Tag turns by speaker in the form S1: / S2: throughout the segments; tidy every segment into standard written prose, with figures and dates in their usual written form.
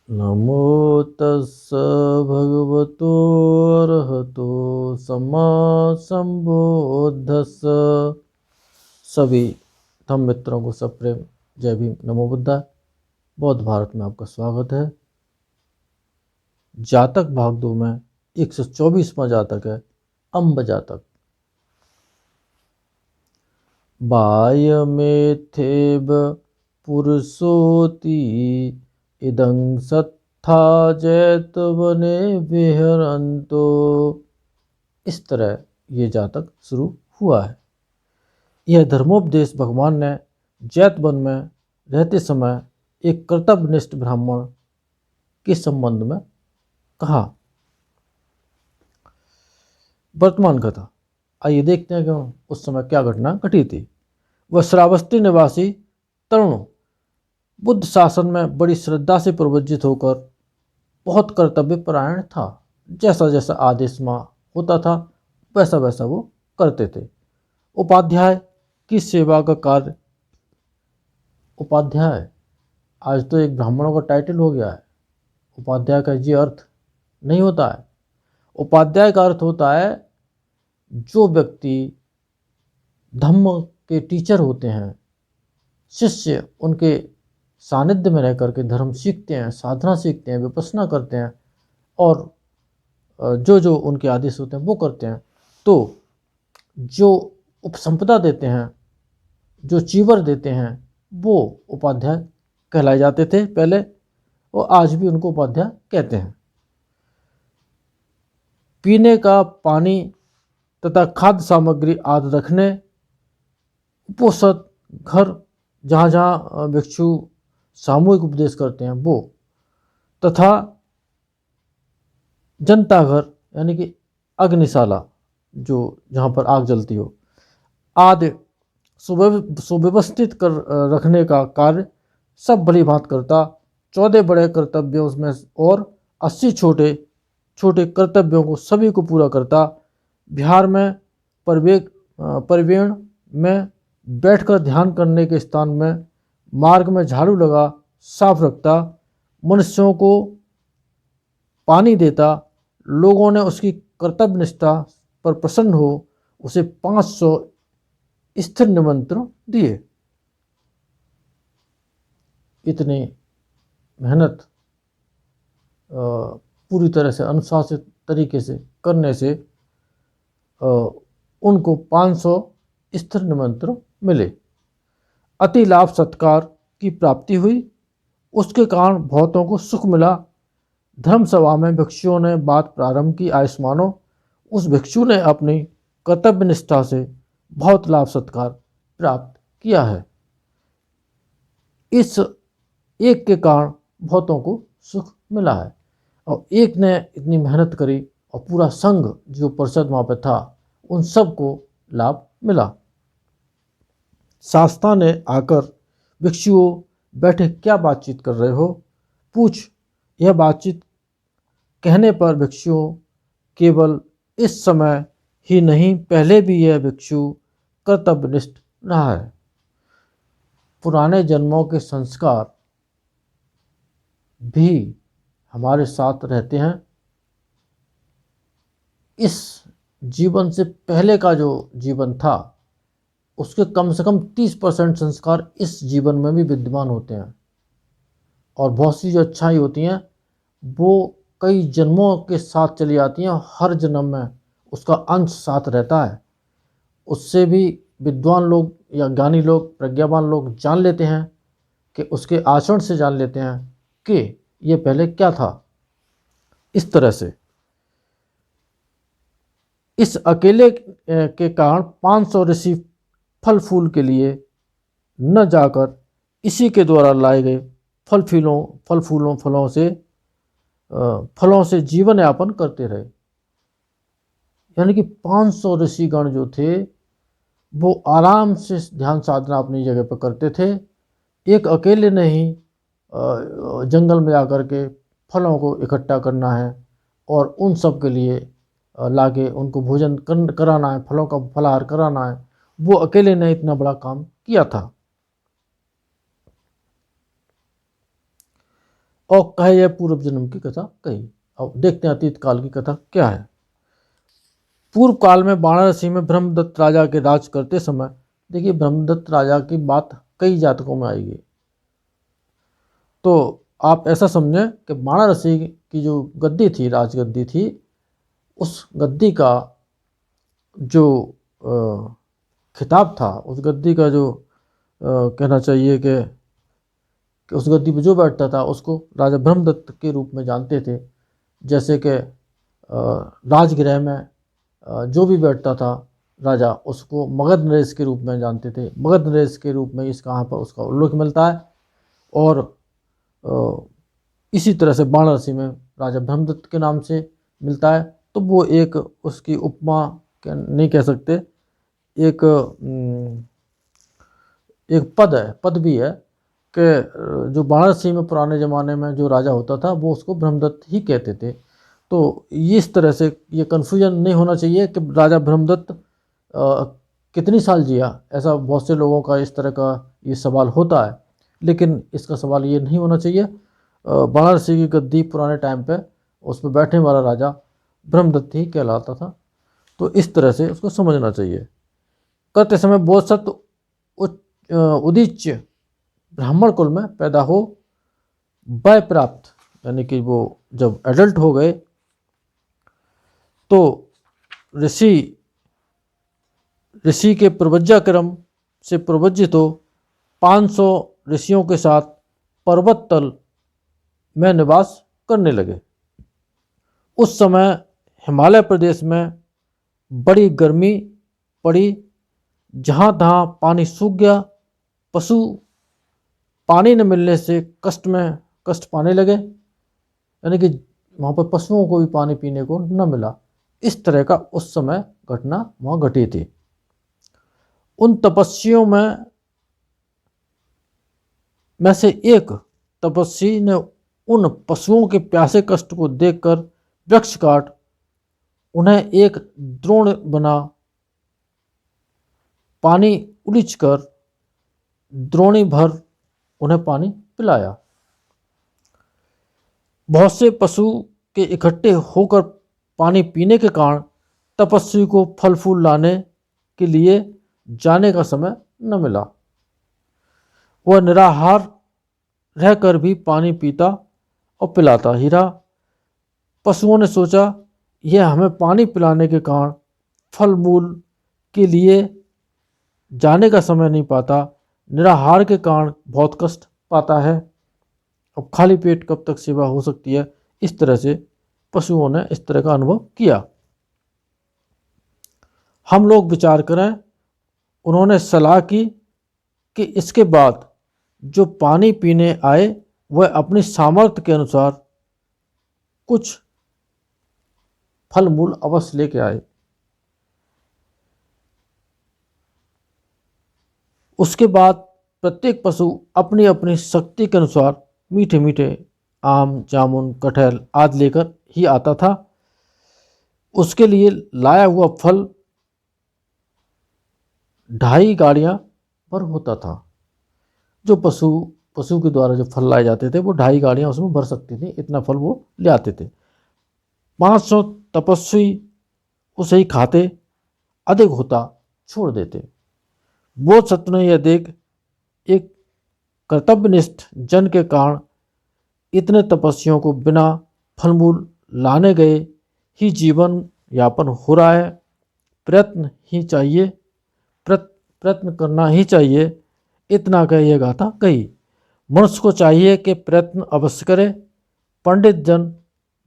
S1: नमो तस्स भगवतो अरहतो सम्मा संबुद्धस्स। सभी धम्म मित्रों को सप्रेम जय भीम, नमो बुद्धा। बौद्ध भारत में आपका स्वागत है। जातक भाग 2 में 124वां जातक है अम्ब जातक। बायमेथेब पुरुषोति इदं सत्था जैतवने विहरन्तो। इस तरह ये जातक शुरू हुआ है। यह धर्मोपदेश भगवान ने जैत वन में रहते समय एक कर्तव्यनिष्ठ ब्राह्मण के संबंध में कहा। वर्तमान कथा, आइए देखते हैं कि उस समय क्या घटना घटी थी। वह श्रावस्ती निवासी तरुण बुद्ध शासन में बड़ी श्रद्धा से प्रवज्जित होकर बहुत कर्तव्य परायण था। जैसा जैसा आदेश होता था वैसा वैसा वो करते थे। उपाध्याय की सेवा का कार्य। उपाध्याय आज तो एक ब्राह्मणों का टाइटल हो गया है। उपाध्याय का ये अर्थ नहीं होता है। उपाध्याय का अर्थ होता है जो व्यक्ति धम्म के टीचर होते हैं, शिष्य उनके सानिध्य में रह करके धर्म सीखते हैं, साधना सीखते हैं, विपश्यना करते हैं और जो जो उनके आदेश होते हैं वो करते हैं। तो जो उपसंपदा देते हैं, जो चीवर देते हैं, वो उपाध्याय कहलाए जाते थे पहले, और आज भी उनको उपाध्याय कहते हैं। पीने का पानी तथा खाद्य सामग्री आदि रखने, उपोषद घर जहाँ जहाँ भिक्षु सामूहिक उपदेश करते हैं वो, तथा जनता घर यानी कि अग्निशाला जो जहाँ पर आग जलती हो आदि सुव्यवस्थित कर रखने का कार्य सब भली भांत करता। 14 बड़े कर्तव्यों में और 80 छोटे छोटे कर्तव्यों को सभी को पूरा करता। बिहार में परिवेण में बैठकर ध्यान करने के स्थान में मार्ग में झाड़ू लगा साफ रखता। मनुष्यों को पानी देता। लोगों ने उसकी कर्तव्य निष्ठा पर प्रसन्न हो उसे 500 स्थिर निमंत्रण दिए। इतनी मेहनत पूरी तरह से अनुशासित तरीके से करने से उनको 500 स्थिर निमंत्रण मिले। अति लाभ सत्कार की प्राप्ति हुई। उसके कारण बहुतों को सुख मिला। धर्म सभा में भिक्षुओं ने बात प्रारंभ की। आयुष्मानो, उस भिक्षु ने अपनी कर्तव्य निष्ठा से बहुत लाभ सत्कार प्राप्त किया है। इस एक के कारण बहुतों को सुख मिला है। और एक ने इतनी मेहनत करी और पूरा संघ जो परिषद वहाँ पे था उन सबको लाभ मिला। शास्ता ने आकर, भिक्षुओं बैठे क्या बातचीत कर रहे हो, पूछ। यह बातचीत कहने पर भिक्षुओं केवल इस समय ही नहीं पहले भी यह भिक्षु कर्तव्यनिष्ठ रहा है। पुराने जन्मों के संस्कार भी हमारे साथ रहते हैं। इस जीवन से पहले का जो जीवन था उसके कम से कम 30% संस्कार इस जीवन में भी विद्यमान होते हैं। और बहुत सी जो अच्छाई होती हैं वो कई जन्मों के साथ चली आती हैं। हर जन्म में उसका अंश साथ रहता है। उससे भी विद्वान लोग या ज्ञानी लोग, प्रज्ञावान लोग जान लेते हैं कि उसके आचरण से जान लेते हैं कि ये पहले क्या था। इस तरह से इस अकेले के कारण 500 ऋषि फल फूल के लिए न जाकर इसी के द्वारा लाए गए फलों से जीवन यापन करते रहे। यानी कि 500 ऋषिगण जो थे वो आराम से ध्यान साधना अपनी जगह पर करते थे। एक अकेले ने ही जंगल में आकर के फलों को इकट्ठा करना है और उन सब के लिए लाके उनको भोजन कराना है, फलों का फलाहार कराना है। वो अकेले ने इतना बड़ा काम किया था। और कहे यह पूर्व जन्म की कथा कही। अब देखते हैं अतीत काल की कथा क्या है। पूर्व काल में वाराणसी में ब्रह्मदत्त राजा के राज करते समय, देखिए ब्रह्मदत्त राजा की बात कई जातकों में आएगी, तो आप ऐसा समझें कि वाराणसी की जो गद्दी थी, राजगद्दी थी, उस गद्दी का जो खिताब था, उस गद्दी का जो कहना चाहिए कि उस गद्दी पर जो बैठता था उसको राजा ब्रह्मदत्त के रूप में जानते थे। जैसे कि राजगृह में जो भी बैठता था राजा, उसको मगध नरेश के रूप में जानते थे। मगध नरेश के रूप में इस कहाँ पर उसका उल्लेख मिलता है। और इसी तरह से वाराणसी में राजा ब्रह्मदत्त के नाम से मिलता है। तो वो एक उसकी उपमा नहीं कह सकते, एक एक पद है, पद भी है कि जो वाराणसी में पुराने ज़माने में जो राजा होता था वो उसको ब्रह्मदत्त ही कहते थे। तो इस तरह से ये कन्फ्यूजन नहीं होना चाहिए कि राजा ब्रह्मदत्त कितनी साल जिया। ऐसा बहुत से लोगों का इस तरह का ये सवाल होता है, लेकिन इसका सवाल ये नहीं होना चाहिए। वाराणसी की गद्दी पुराने टाइम पे उस पर बैठने वाला राजा ब्रह्मदत्त ही कहलाता था। तो इस तरह से उसको समझना चाहिए। करते समय बोधसत्व उदीच ब्राह्मण कुल में पैदा हो वय प्राप्त, यानी कि वो जब एडल्ट हो गए तो ऋषि के प्रवज्जा क्रम से प्रवज्जित हो 500 ऋषियों के साथ पर्वत तल में निवास करने लगे। उस समय हिमालय प्रदेश में बड़ी गर्मी पड़ी, जहाँ तहाँ पानी सूख गया। पशु पानी न मिलने से कष्ट पाने लगे, यानी कि वहाँ पर पशुओं को भी पानी पीने को न मिला। इस तरह का उस समय घटना वहाँ घटी थी। उन तपस्वियों में से एक तपस्वी ने उन पशुओं के प्यासे कष्ट को देखकर वृक्ष काट उन्हें एक द्रोण बना पानी उलीचकर द्रोणी भर उन्हें पानी पिलाया। बहुत से पशु के इकट्ठे होकर पानी पीने के कारण तपस्वी को फल फूल लाने के लिए जाने का समय न मिला। वह निराहार रहकर भी पानी पीता और पिलाता ही रहा। पशुओं ने सोचा, यह हमें पानी पिलाने के कारण फल मूल के लिए जाने का समय नहीं पाता, निराहार के कारण बहुत कष्ट पाता है। अब खाली पेट कब तक सेवा हो सकती है। इस तरह से पशुओं ने इस तरह का अनुभव किया। हम लोग विचार करें। उन्होंने सलाह की कि इसके बाद जो पानी पीने आए वह अपनी सामर्थ्य के अनुसार कुछ फल मूल अवश्य लेके आए। उसके बाद प्रत्येक पशु अपनी अपनी शक्ति के अनुसार मीठे मीठे आम, जामुन, कटहल आदि लेकर ही आता था। उसके लिए लाया हुआ फल 2.5 गाड़ियां पर होता था। जो पशु के द्वारा जो फल लाए जाते थे वो 2.5 गाड़ियां उसमें भर सकती थी, इतना फल वो ले आते थे। 500 तपस्वी उसे ही खाते, अधिक होता छोड़ देते। बोधसत्व ने यह देख एक कर्तव्यनिष्ठ जन के कारण इतने तपस्वियों को बिना फलमूल लाने गए ही जीवन यापन हो रहा है। प्रयत्न करना ही चाहिए, इतना कह यह गाथा कही। मनुष्य को चाहिए कि प्रयत्न अवश्य करे। पंडित जन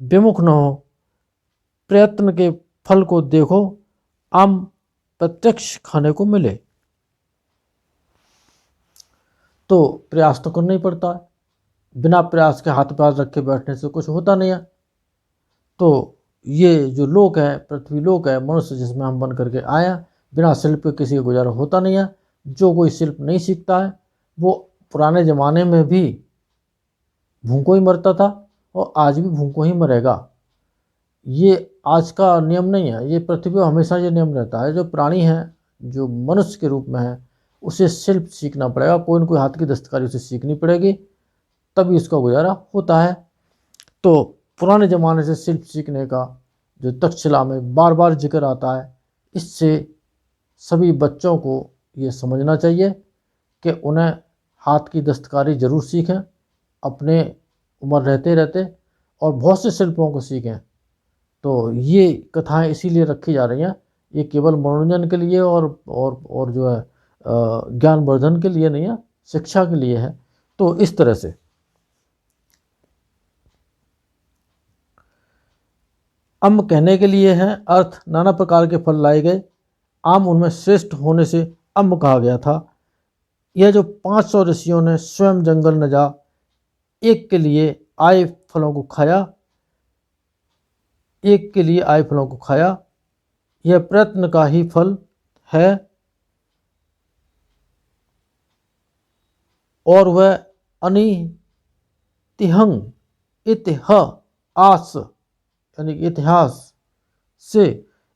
S1: विमुख न हो, प्रयत्न के फल को देखो, आम प्रत्यक्ष खाने को मिले। तो प्रयास तो करना ही पड़ता है, बिना प्रयास के हाथ पैर रख के बैठने से कुछ होता नहीं है। तो ये जो लोक है, पृथ्वी लोक है, मनुष्य जिसमें हम बन करके आए हैं, बिना शिल्प के किसी का गुजारा होता नहीं है। जो कोई शिल्प नहीं सीखता है वो पुराने ज़माने में भी भूखों ही मरता था और आज भी भूखों ही मरेगा। ये आज का नियम नहीं है, ये पृथ्वी पर हमेशा ये नियम रहता है। जो प्राणी है, जो मनुष्य के रूप में है, उसे शिल्प सीखना पड़ेगा, कोई न कोई हाथ की दस्तकारी उसे सीखनी पड़ेगी। तभी उसका गुजारा होता है। तो पुराने ज़माने से शिल्प सीखने का जो तक्षशिला में बार बार जिक्र आता है, इससे सभी बच्चों को ये समझना चाहिए कि उन्हें हाथ की दस्तकारी ज़रूर सीखें अपने उम्र रहते रहते, और बहुत से शिल्पों को सीखें। तो ये कथाएं इसीलिए रखी जा रही हैं, ये केवल मनोरंजन के लिए और जो है ज्ञानवर्धन के लिए नहीं है, शिक्षा के लिए है। तो इस तरह से अम्ब कहने के लिए है, अर्थ नाना प्रकार के फल लाए गए, आम उनमें श्रेष्ठ होने से अम्ब कहा गया था। यह जो 500 ऋषियों ने स्वयं जंगल न जा एक के लिए आए फलों को खाया, एक के लिए आए फलों को खाया, यह प्रयत्न का ही फल है। और वह अनितिहंग इतिहास यानी इतिहास से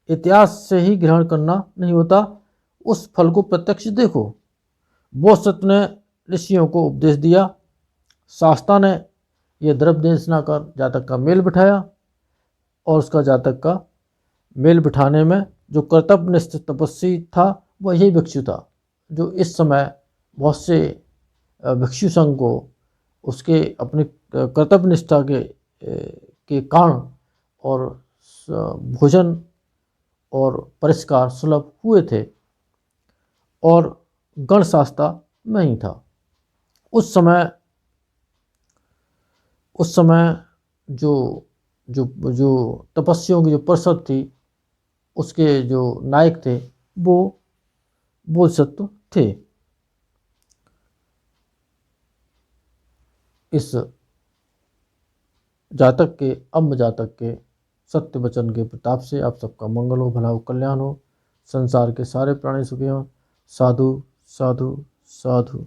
S1: इतिहास से ही ग्रहण करना नहीं होता, उस फल को प्रत्यक्ष देखो। बोसत ने ऋषियों को उपदेश दिया, शास्ता ने यह द्रव्य देशना कर जातक का मेल बिठाया, और उसका जातक का मेल बिठाने में जो कर्तव्यनिष्ठ तपस्वी था वह यही भिक्षु था, जो इस समय बहुत से भिक्षु संघ को उसके अपनी कर्तव्य निष्ठा के कारण और भोजन और परिष्कार सुलभ हुए थे, और गणशास्ता में ही था। उस समय जो जो जो तपस्वियों की जो परिषद थी, उसके जो नायक थे वो बोधिसत्व थे। इस जातक के अम्ब जातक के सत्य वचन के प्रताप से आप सबका मंगल हो, भला हो, कल्याण हो, संसार के सारे प्राणी सुखी हों। साधु साधु साधु।